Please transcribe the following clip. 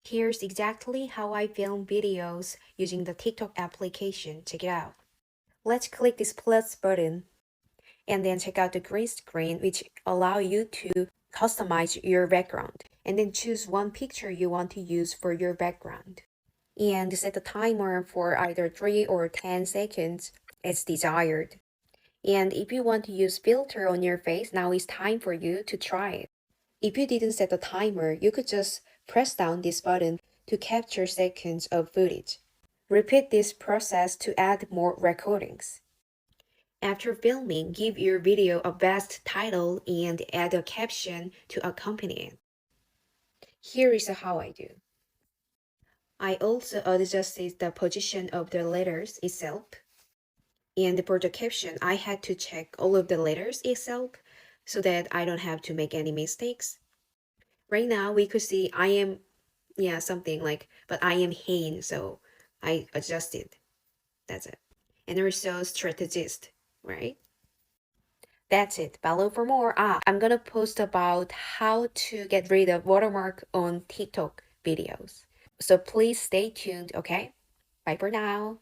Here's exactly how I film videos using the TikTok application. Check it out. Let's click this plus button and then check out the green screen, which allow you to customize your background, and then choose one picture you want to use for your background and set the timer for either 3 or 10 seconds as desired. And if you want to use filter on your face, now it's time for you to try it. If you didn't set the timer, you could just press down this button to capture seconds of footage. Repeat this process to add more recordings. After filming, give your video a best title and add a caption to accompany it. Here is how I do. I also adjusted the position of the letters itself. And for the caption, I had to check all of the letters itself so that I don't have to make any mistakes. Right now, we could see I am, yeah, something like, but I am Hyein, so I adjusted. That's it. And also strategist, right? That's it. Follow for more. I'm gonna post about how to get rid of watermark on TikTok videos. So please stay tuned, okay? Bye for now.